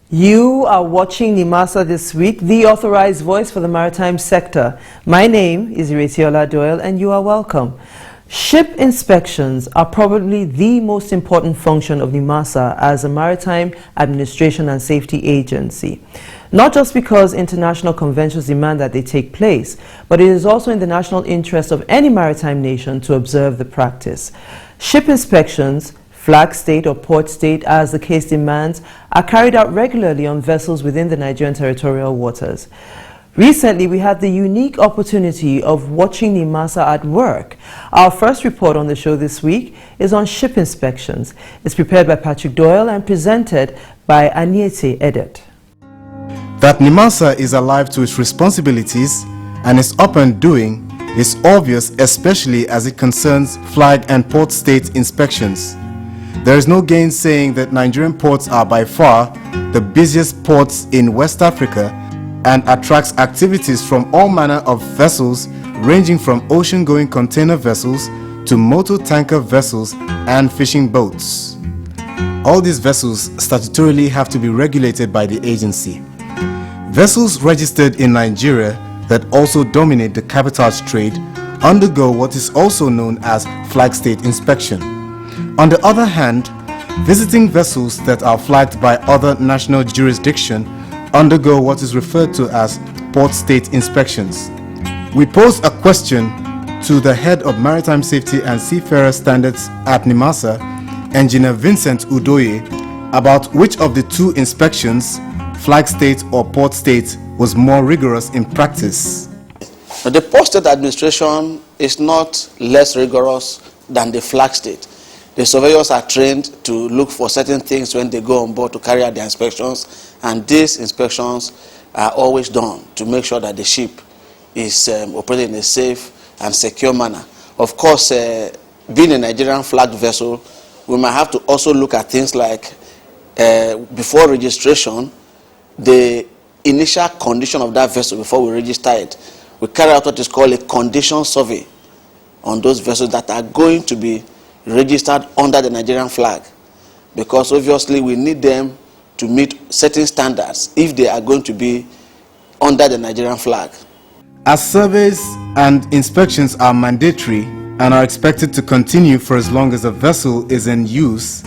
You are watching Nimasa This Week, the authorized voice for the maritime sector. My name is Iretiola Doyle and you are welcome. Ship inspections are probably the most important function of Nimasa as a maritime administration and safety agency. Not just because international conventions demand that they take place, but it is also in the national interest of any maritime nation to observe the practice. Ship inspections, flag state or port state as the case demands, are carried out regularly on vessels within the Nigerian territorial waters. Recently, we had the unique opportunity of watching Nimasa at work. Our first report on the show this week is on ship inspections. It's prepared by Patrick Doyle and presented by Aniete Edet. That Nimasa is alive to its responsibilities and is up and doing is obvious, especially as it concerns flag and port state inspections. There is no gainsaying that Nigerian ports are by far the busiest ports in West Africa and attracts activities from all manner of vessels ranging from ocean-going container vessels to motor tanker vessels and fishing boats. All these vessels statutorily have to be regulated by the agency. Vessels registered in Nigeria that also dominate the cabotage trade undergo what is also known as flag state inspection. On the other hand, visiting vessels that are flagged by other national jurisdiction undergo what is referred to as port state inspections. We pose a question to the head of Maritime Safety and Seafarer Standards at Nimasa, Engineer Vincent Udoye, about which of the two inspections, flag state or port state, was more rigorous in practice. The port state administration is not less rigorous than the flag state. The surveyors are trained to look for certain things when they go on board to carry out their inspections, and these inspections are always done to make sure that the ship is operating in a safe and secure manner. Of course, being a Nigerian flagged vessel, we might have to also look at things like before registration, the initial condition of that vessel before we register it. We carry out what is called a condition survey on those vessels that are going to be registered under the Nigerian flag, because obviously we need them to meet certain standards if they are going to be under the Nigerian flag. As surveys and inspections are mandatory and are expected to continue for as long as a vessel is in use,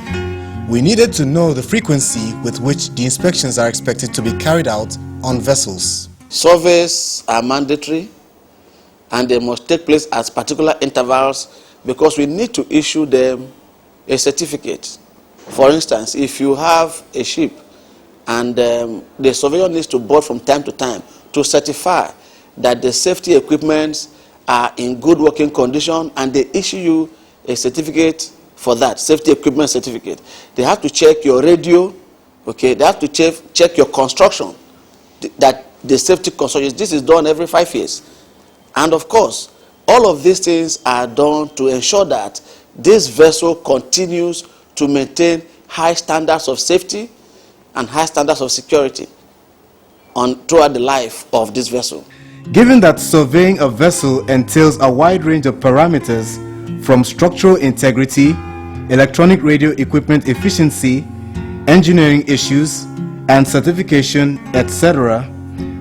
we needed to know the frequency with which the inspections are expected to be carried out on vessels. Surveys are mandatory and they must take place at particular intervals because we need to issue them a certificate. For instance, if you have a ship and the surveyor needs to board from time to time to certify that the safety equipment are in good working condition, and they issue you a certificate for that, safety equipment certificate. They have to check your radio, okay? They have to check your construction, that the safety construction, this is done every 5 years. And of course, all of these things are done to ensure that this vessel continues to maintain high standards of safety and high standards of security throughout the life of this vessel. Given that surveying a vessel entails a wide range of parameters from structural integrity, electronic radio equipment efficiency, engineering issues, and certification, etc.,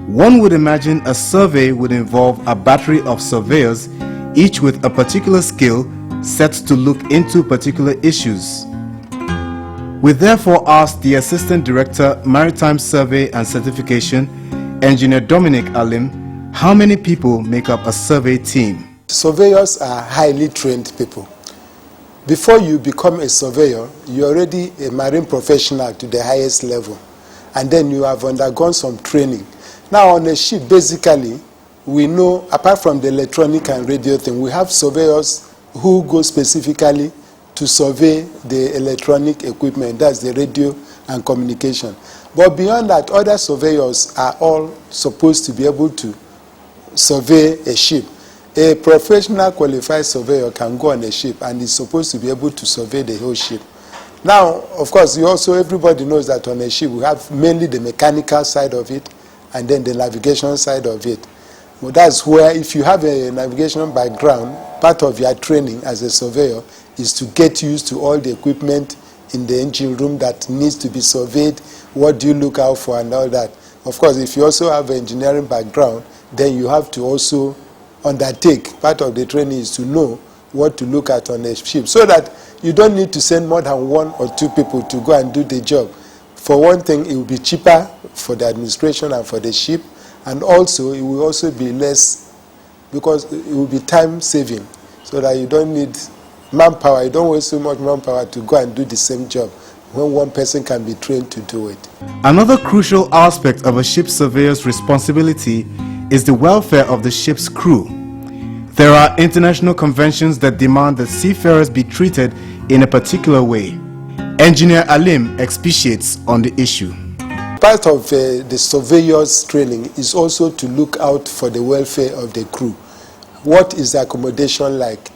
one would imagine a survey would involve a battery of surveyors, each with a particular skill set to look into particular issues. We therefore asked the Assistant Director, Maritime Survey and Certification, Engineer Dominic Alim, how many people make up a survey team? Surveyors are highly trained people. Before you become a surveyor, you're already a marine professional to the highest level, and then you have undergone some training. Now on a ship, basically, we know, apart from the electronic and radio thing, we have surveyors who go specifically to survey the electronic equipment, that's the radio and communication. But beyond that, other surveyors are all supposed to be able to survey a ship. A professional qualified surveyor can go on a ship and is supposed to be able to survey the whole ship. Now, of course, everybody knows that on a ship we have mainly the mechanical side of it and then the navigation side of it. Well, that's where, if you have a navigation background, part of your training as a surveyor is to get used to all the equipment in the engine room that needs to be surveyed. What do you look out for and all that? Of course, if you also have an engineering background, then you have to also undertake. Part of the training is to know what to look at on a ship, so that you don't need to send more than 1 or 2 people to go and do the job. For one thing, it will be cheaper for the administration and for the ship, and also it will also be less, because it will be time saving, so that you don't need manpower. You don't waste so much manpower to go and do the same job when one person can be trained to do it. Another crucial aspect of a ship surveyor's responsibility is the welfare of the ship's crew. There are international conventions that demand that seafarers be treated in a particular way. Engineer Alim expatiates on the issue. Part of the surveyor's training is also to look out for the welfare of the crew. What is the accommodation like?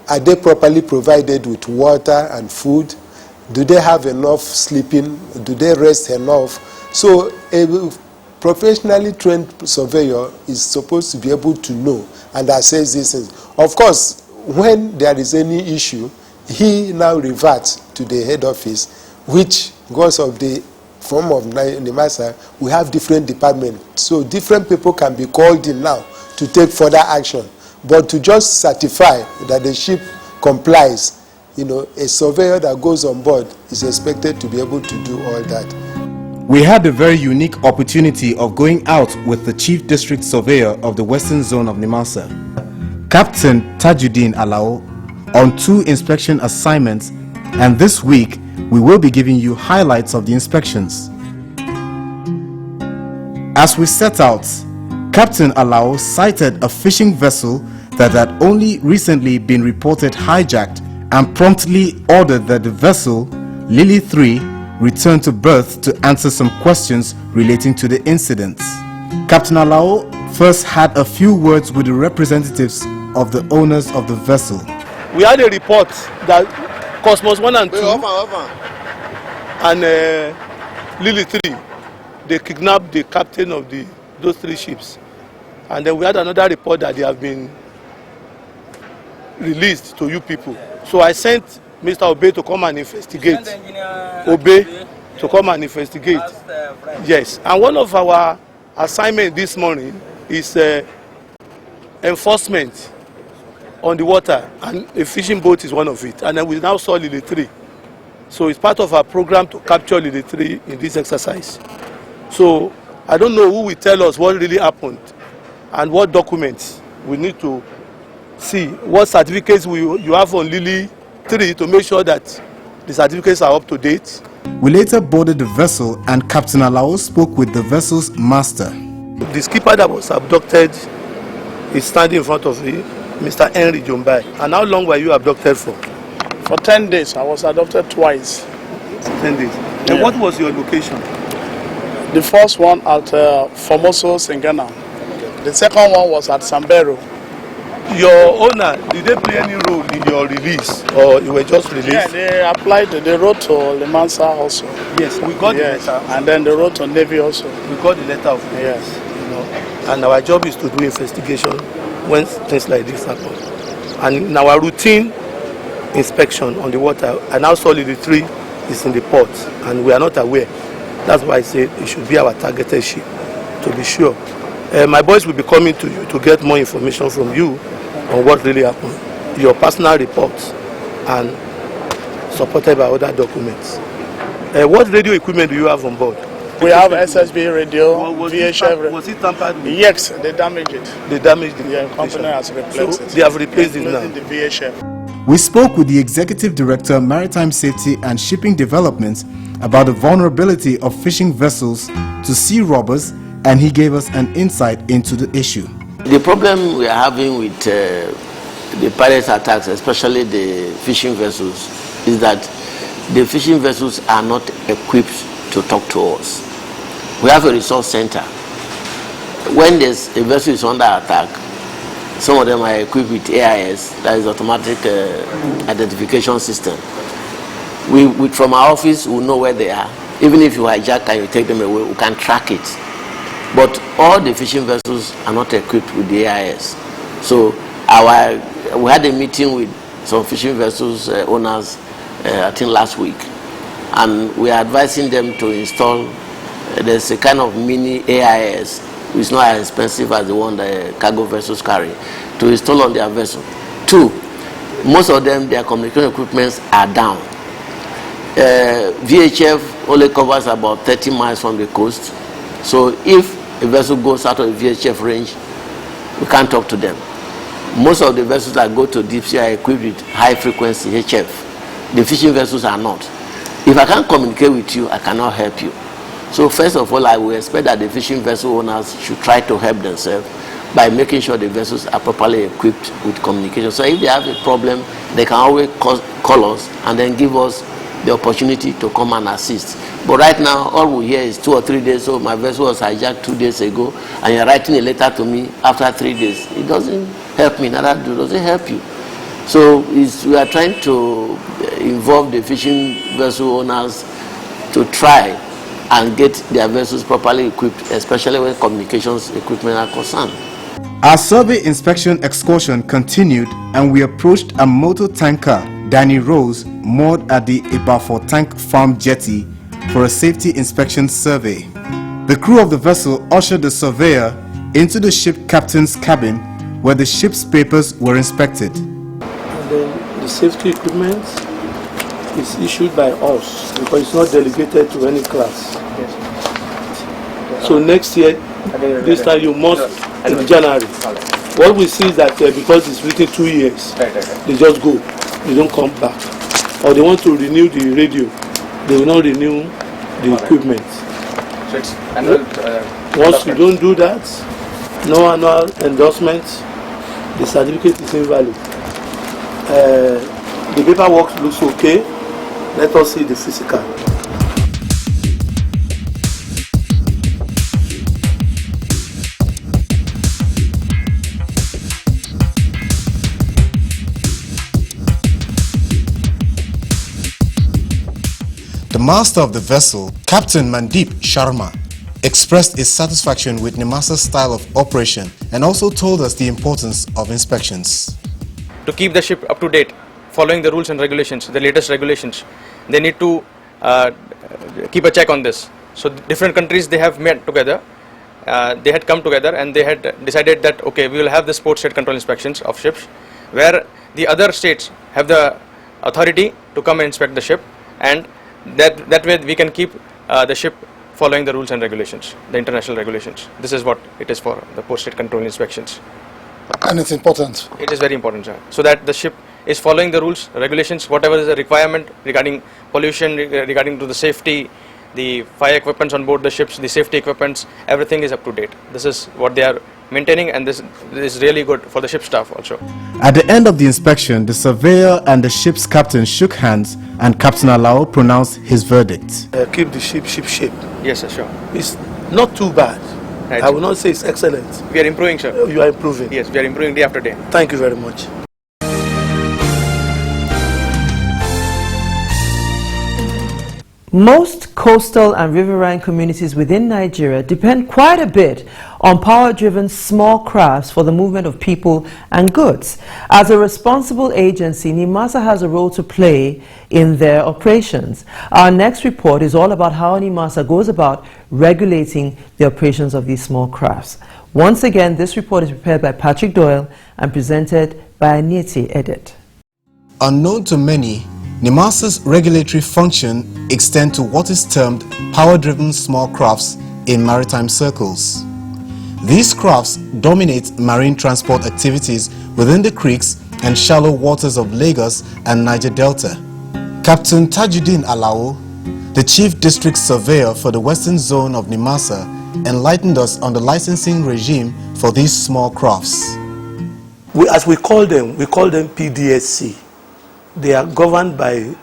Are they properly provided with water and food? Do they have enough sleeping? Do they rest enough? So a professionally trained surveyor is supposed to be able to know and assess these things. Of course, when there is any issue, he now reverts to the head office, which, because of the form of Nimasa, we have different departments. So different people can be called in now to take further action. But to just certify that the ship complies, a surveyor that goes on board is expected to be able to do all that. We had the very unique opportunity of going out with the Chief District Surveyor of the Western Zone of Nimasa, Captain Tajuddin Alao, on 2 inspection assignments, and this week we will be giving you highlights of the inspections. As we set out, Captain Alao sighted a fishing vessel that had only recently been reported hijacked and promptly ordered that the vessel, Lily 3, return to berth to answer some questions relating to the incident. Captain Alao first had a few words with the representatives of the owners of the vessel. We had a report that Cosmos 1 and 2 and Lily 3, they kidnapped the captain of those 3 ships. And then we had another report that they have been released to you people. So I sent Mr. Obey to come and investigate. Obey to come and investigate. Yes. And one of our assignments this morning is enforcement on the water, and a fishing boat is one of it. And then we now saw Lily 3. So it's part of our program to capture Lily 3 in this exercise. So I don't know who will tell us what really happened and what documents we need to see, what certificates you have on Lily 3 to make sure that the certificates are up to date. We later boarded the vessel and Captain Alao spoke with the vessel's master. The skipper that was abducted is standing in front of me, Mr. Henry Jumbai. And how long were you abducted for? For 10 days. I was abducted twice. 10 days. And what was your location? The first one at Formoso, in Ghana. The second one was at Sambero. Your owner, did they play any role in your release, or you were just released? Yeah, they applied. They wrote to Nimasa also. Yes, we got the letter. And then they wrote to Navy also. We got the letter of yes. And our job is to do investigation when things like this happen. And in our routine inspection on the water, and now Lily 3 is in the port, and we are not aware. That's why I said it should be our targeted ship, to be sure. My boys will be coming to you to get more information from you on what really happened, your personal reports, and supported by other documents. What radio equipment do you have on board? We have SSB radio, VHF. Was it tampered with? Yes, they damaged it. They damaged it. Yeah, company has replaced it. They have replaced it now. The VHF. We spoke with the Executive Director, Maritime Safety and Shipping Development about the vulnerability of fishing vessels to sea robbers, and he gave us an insight into the issue. The problem we are having with the pirate attacks, especially the fishing vessels, is that the fishing vessels are not equipped to talk to us. We have a resource center. When there's a vessel is under attack, some of them are equipped with AIS, that is automatic identification system. From our office, we know where they are. Even if you hijack and you take them away, we can track it. But all the fishing vessels are not equipped with the AIS. So we had a meeting with some fishing vessels owners, I think last week, and we are advising them to install, there's a kind of mini AIS, which is not as expensive as the one that cargo vessels carry, to install on their vessel. 2, most of them, their communication equipments are down. VHF only covers about 30 miles from the coast, so if a vessel goes out of the VHF range, we can't talk to them. Most of the vessels that go to deep sea are equipped with high frequency HF. The fishing vessels are not. If I can't communicate with you, I cannot help you. So first of all, I will expect that the fishing vessel owners should try to help themselves by making sure the vessels are properly equipped with communication. So if they have a problem, they can always call us and then give us the opportunity to come and assist. But right now, all we hear is 2 or 3 days, so my vessel was hijacked 2 days ago, and you're writing a letter to me after 3 days. It doesn't help me, neither does it help you. So we are trying to involve the fishing vessel owners to try and get their vessels properly equipped, especially when communications equipment are concerned. Our survey inspection excursion continued, and we approached a motor tanker, Danny Rose, moored at the Ibafor Tank Farm jetty for a safety inspection survey. The crew of the vessel ushered the surveyor into the ship captain's cabin, where the ship's papers were inspected. And then the safety equipment is issued by us because it's not delegated to any class. Yes. So next year, this time you must, in January. What we see is that because it's written 2 years, they just go, they don't come back. Or they want to renew the radio, they will not renew the equipment. So it's annual, once you don't do that, no annual endorsement, the certificate is invalid. The paperwork looks okay. Let us see the physical. The master of the vessel, Captain Mandeep Sharma, expressed his satisfaction with Nimasa's style of operation and also told us the importance of inspections. To keep the ship up to date, following the rules and regulations, the latest regulations, they need to keep a check on this. So different countries, they have met together, they had come together and they had decided that okay, we will have the port state control inspections of ships, where the other states have the authority to come and inspect the ship, and that way we can keep the ship following the rules and regulations, the international regulations. This is what it is for, the port state control inspections. And it's important. It is very important, sir, so that the ship is following the rules, regulations, whatever is the requirement regarding pollution, regarding to the safety, the fire equipments on board the ships, the safety equipments, everything is up to date. This is what they are maintaining, and this is really good for the ship staff also. At the end of the inspection, the surveyor and the ship's captain shook hands, and Captain Alao pronounced his verdict. Keep the ship shape. Yes, sir, sure. It's not too bad. Right. I will not say it's excellent. We are improving, sir. You are improving. Yes, we are improving day after day. Thank you very much. Most coastal and riverine communities within Nigeria depend quite a bit on power-driven small crafts for the movement of people and goods. As a responsible agency, Nimasa has a role to play in their operations. Our next report is all about how Nimasa goes about regulating the operations of these small crafts. Once again, this report is prepared by Patrick Doyle and presented by Anieti Edit. Unknown to many, Nimasa's regulatory function extends to what is termed power-driven small crafts in maritime circles. These crafts dominate marine transport activities within the creeks and shallow waters of Lagos and Niger Delta. Captain Tajuddin Alao, the Chief District Surveyor for the Western Zone of Nimasa, enlightened us on the licensing regime for these small crafts. As we call them PDSC. They are governed by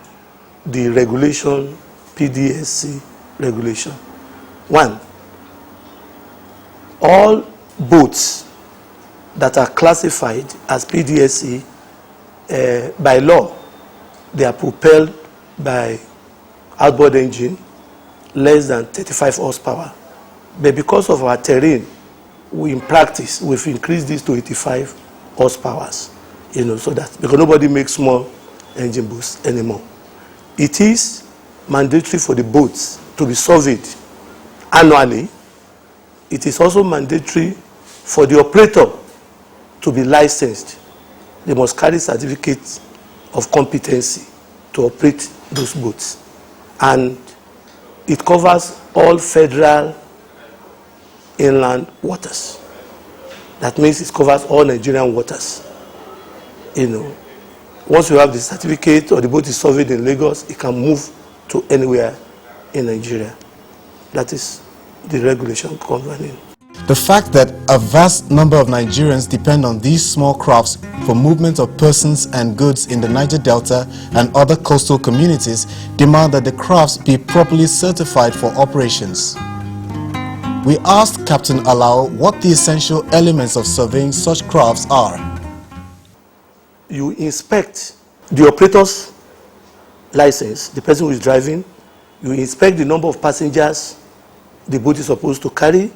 the regulation, PDSC regulation. 1, all boats that are classified as PDSC by law, they are propelled by outboard engine less than 35 horsepower. But because of our terrain, in practice, we've increased this to 85 horsepower. So that because nobody makes small engine boost anymore. It is mandatory for the boats to be surveyed annually, it is also mandatory for the operator to be licensed. They must carry certificates of competency to operate those boats. And it covers all federal inland waters. That means it covers all Nigerian waters. You know, once you have the certificate or the boat is surveyed in Lagos, it can move to anywhere in Nigeria. That is the regulation governing. The fact that a vast number of Nigerians depend on these small crafts for movement of persons and goods in the Niger Delta and other coastal communities demand that the crafts be properly certified for operations. We asked Captain Alao what the essential elements of surveying such crafts are. You inspect the operator's license, the person who is driving. You inspect the number of passengers the boat is supposed to carry,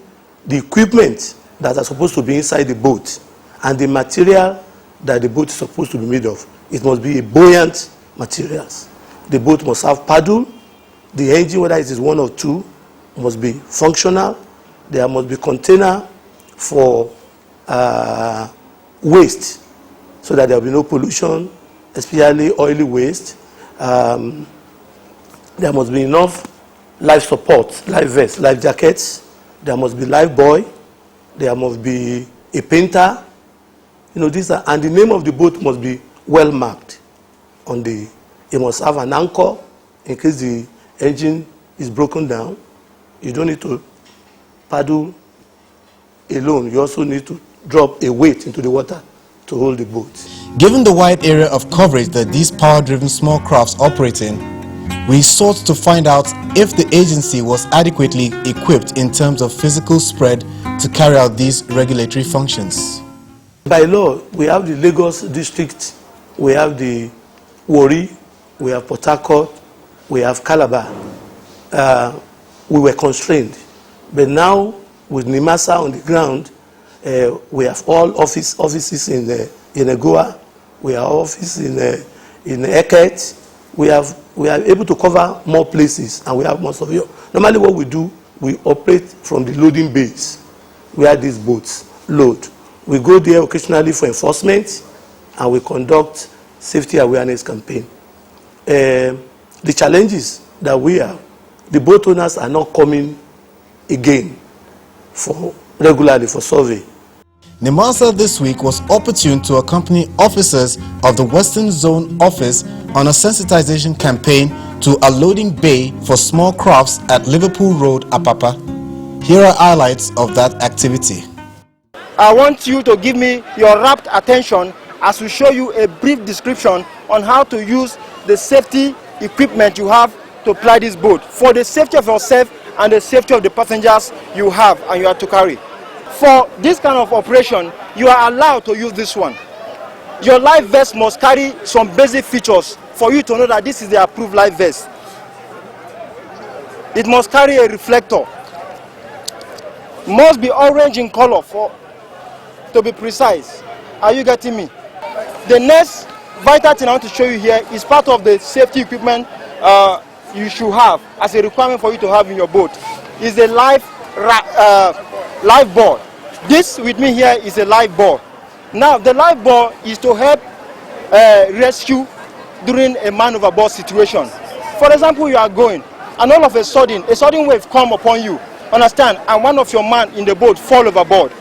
the equipment that are supposed to be inside the boat, and the material that the boat is supposed to be made of. It must be a buoyant materials. The boat must have paddle. The engine, whether it is one or two, must be functional. There must be container for waste, so that there will be no pollution, especially oily waste. There must be enough life support, life vests, life jackets. There must be life buoy. There must be a painter. You know, these are, and the name of the boat must be well marked on the, it must have an anchor in case the engine is broken down. You don't need to paddle alone. You also need to drop a weight into the water to hold the boat. Given the wide area of coverage that these power-driven small crafts operate in, we sought to find out if the agency was adequately equipped in terms of physical spread to carry out these regulatory functions. By law, we have the Lagos district, we have the Warri, we have Port Harcourt, we have Calabar. We were constrained. But now, with Nimasa on the ground, we have all offices in Egoa, we have offices in Eket. We are able to cover more places, and we have more surveyor. Normally what we do, we operate from the loading bays where these boats load. We go there occasionally for enforcement, and we conduct safety awareness campaign. The challenges that we have, the boat owners are not coming again regularly for survey. Nimasa this week was opportune to accompany officers of the Western Zone Office on a sensitization campaign to a loading bay for small crafts at Liverpool Road, Apapa. Here are highlights of that activity. I want you to give me your rapt attention as we show you a brief description on how to use the safety equipment you have to ply this boat for the safety of yourself and the safety of the passengers you have and you are to carry. For this kind of operation, you are allowed to use this one. Your life vest must carry some basic features for you to know that this is the approved life vest. It must carry a reflector. Must be orange in color, to be precise. Are you getting me? The next vital thing I want to show you here is part of the safety equipment you should have as a requirement for you to have in your boat. Is a life board. This with me here is a life board. Now the life board is to help rescue during a man overboard situation. For example, you are going and all of a sudden wave come upon you, understand, and one of your man in the boat fall overboard.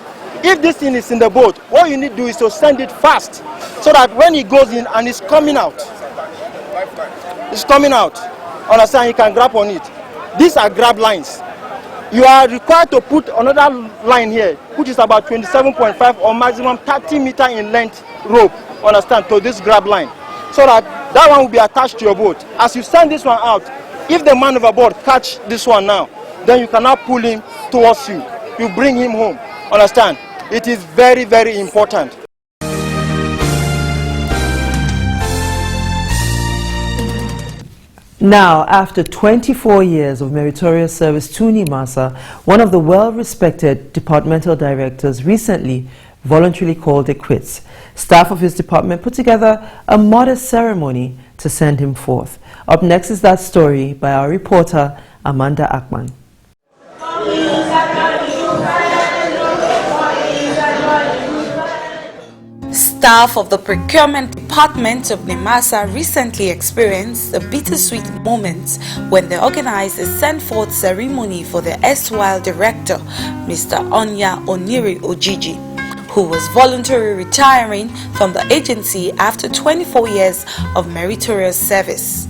If this thing is in the boat, what you need to do is to send it fast so that when it goes in and it's coming out, understand, you can grab on it. These are grab lines. You are required to put another line here, which is about 27.5 or maximum 30 meter in length rope, understand, to this grab line, so that that one will be attached to your boat. As you send this one out, if the man overboard catch this one now, then you cannot pull him towards you. You bring him home, understand. It is very, very important. Now, after 24 years of meritorious service to Nimasa, one of the well-respected departmental directors recently voluntarily called it quits. Staff of his department put together a modest ceremony to send him forth. Up next is that story by our reporter, Amanda Ackman. Staff of the Procurement Department of Nimasa recently experienced a bittersweet moment when they organized a send-forth ceremony for the erstwhile director, Mr. Onya Oniri Ojiji, who was voluntarily retiring from the agency after 24 years of meritorious service.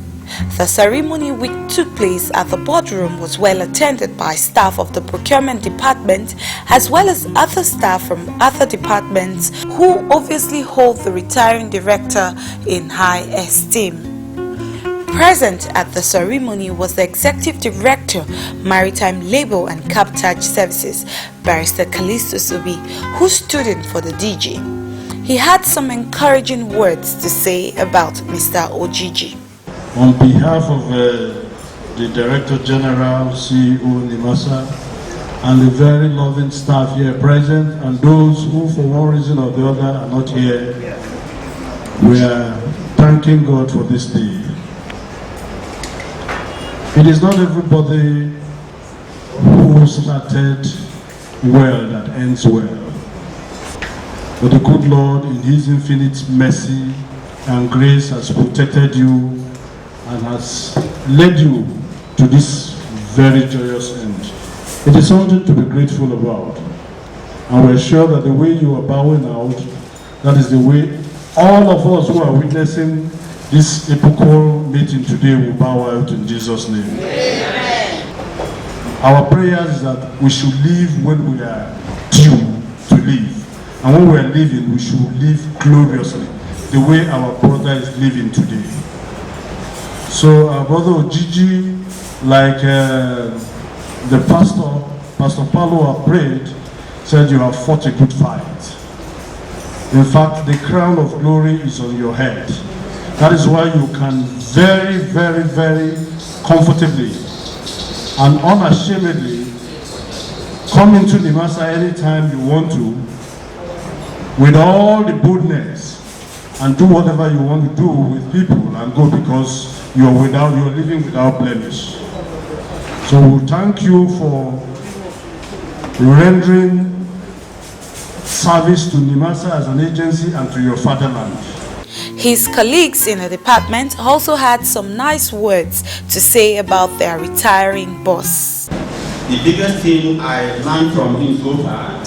The ceremony, which took place at the boardroom, was well attended by staff of the procurement department as well as other staff from other departments who obviously hold the retiring director in high esteem. Present at the ceremony was the Executive Director, Maritime Labour and Cabotage Services, Barrister Callisto Subi, who stood in for the DG. He had some encouraging words to say about Mr. Ojiji. On behalf of the Director General, CEO Nimasa, and the very loving staff here present, and those who for one reason or the other are not here, we are thanking God for this day. It is not everybody who started well that ends well. But the good Lord, in His infinite mercy and grace, has protected you and has led you to this very joyous end. It is something to be grateful about. And we're sure that the way you are bowing out, that is the way all of us who are witnessing this epochal meeting today will bow out in Jesus' name. Amen. Our prayer is that we should live when we are due to live. And when we are living, we should live gloriously, the way our brother is living today. So our brother Ojiji, like the Pastor Paulo prayed, said you have fought a good fight. In fact, the crown of glory is on your head. That is why you can very, very, very comfortably and unashamedly come into Nimasa anytime you want to, with all the boldness, and do whatever you want to do with people and go, because you're living without blemish. So we thank you for rendering service to Nimasa as an agency and to your fatherland. His colleagues in the department also had some nice words to say about their retiring boss. The biggest thing I learned from him so far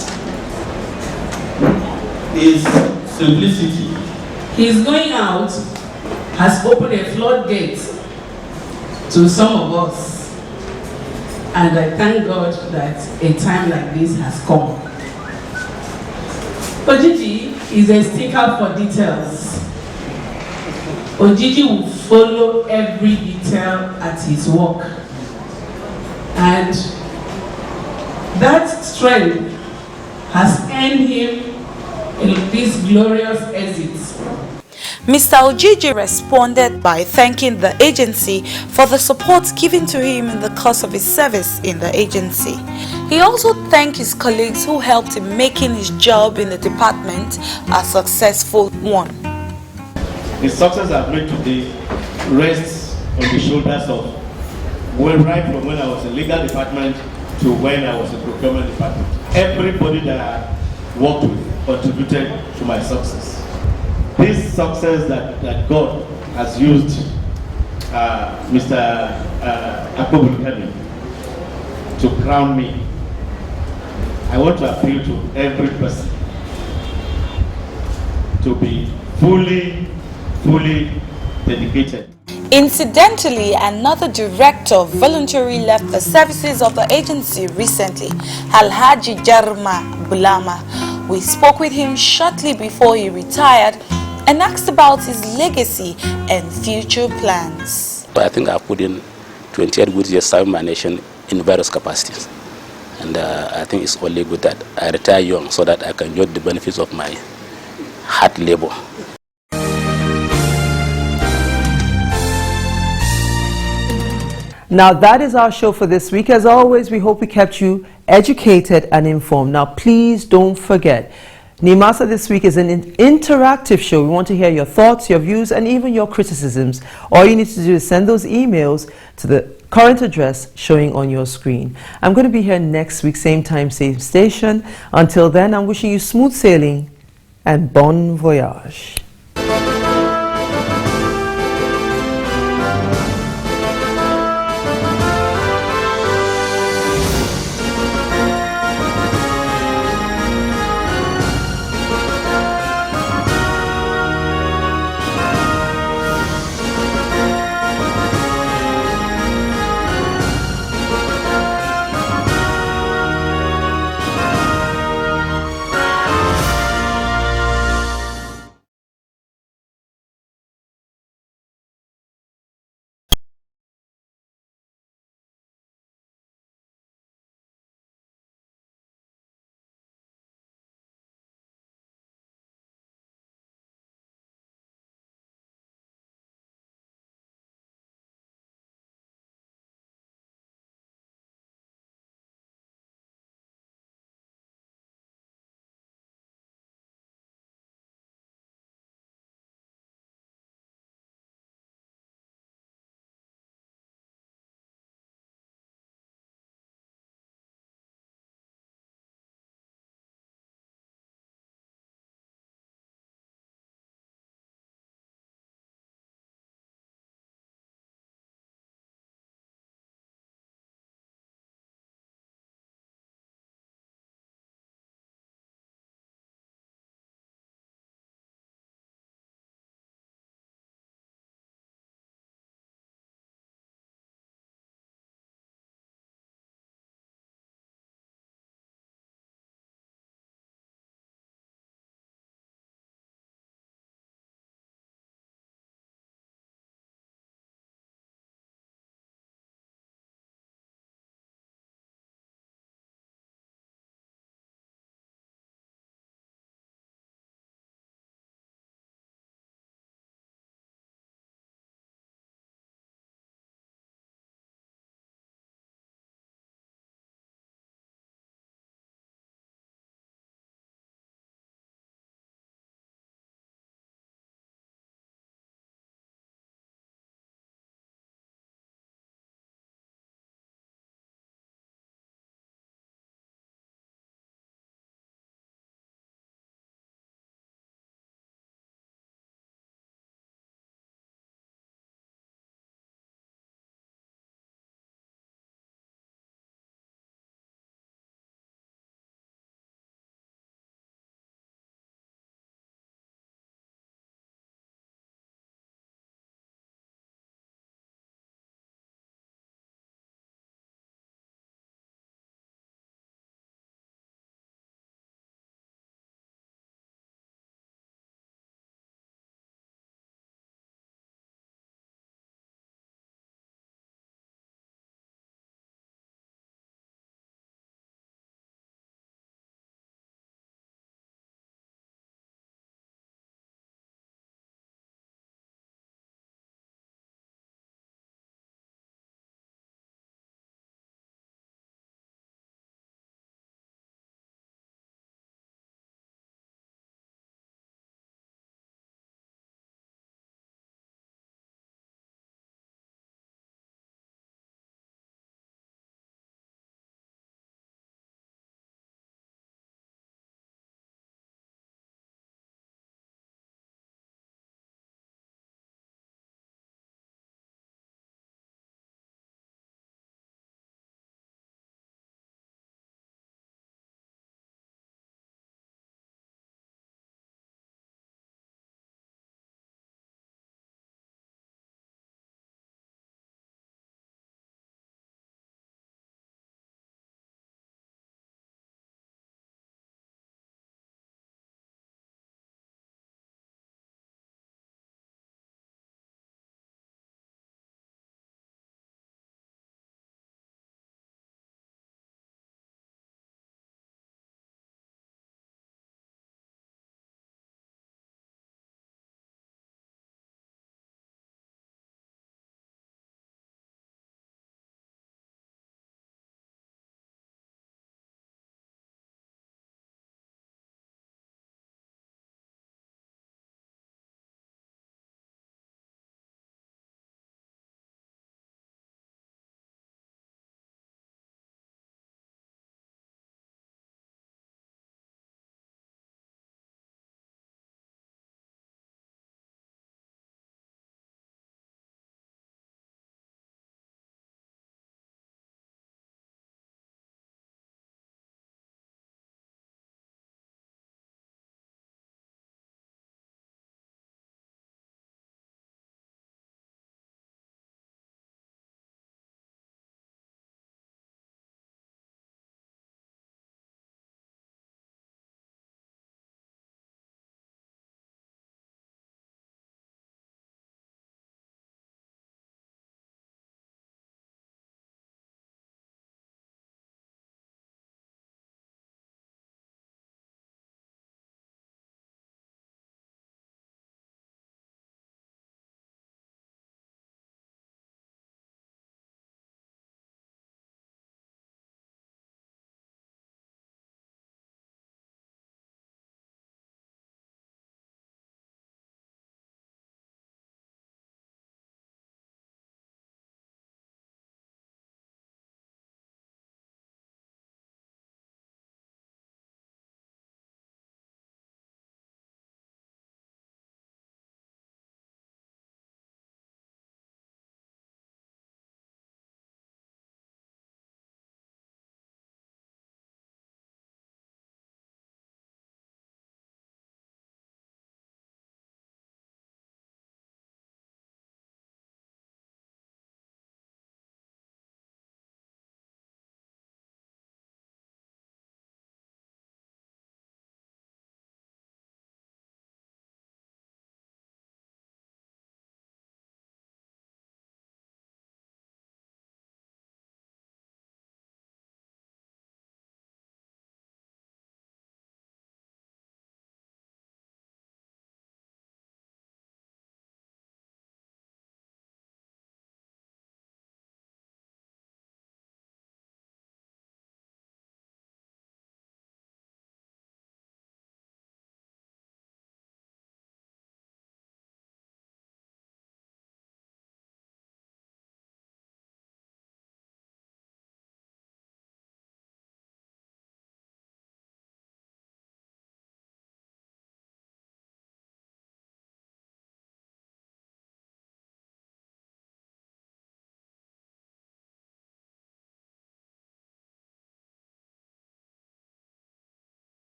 is simplicity. His going out has opened a floodgate to some of us, and I thank God that a time like this has come. Ojiji is a sticker for details. Ojiji will follow every detail at his work, and that strength has earned him in this glorious exit. Mr. Ojiji responded by thanking the agency for the support given to him in the course of his service in the agency. He also thanked his colleagues who helped him making his job in the department a successful one. The success I've made today rests on the shoulders of, well, right from when I was in legal department to when I was in procurement department. Everybody that I worked with contributed to my success. This success that God has used Mr. Akobulkani to crown me, I want to appeal to every person to be fully dedicated. Incidentally, another director voluntarily left the services of the agency recently, Alhaji Jarma Bulama. We spoke with him shortly before he retired and asked about his legacy and future plans. I think I've put in 28 good years serving my nation in various capacities. And I think it's only good that I retire young so that I can enjoy the benefits of my hard labor. Now that is our show for this week. As always, we hope we kept you educated and informed. Now please don't forget, Nimasa This Week is an interactive show. We want to hear your thoughts, your views, and even your criticisms. All you need to do is send those emails to the current address showing on your screen. I'm going to be here next week, same time, same station. Until then, I'm wishing you smooth sailing and bon voyage.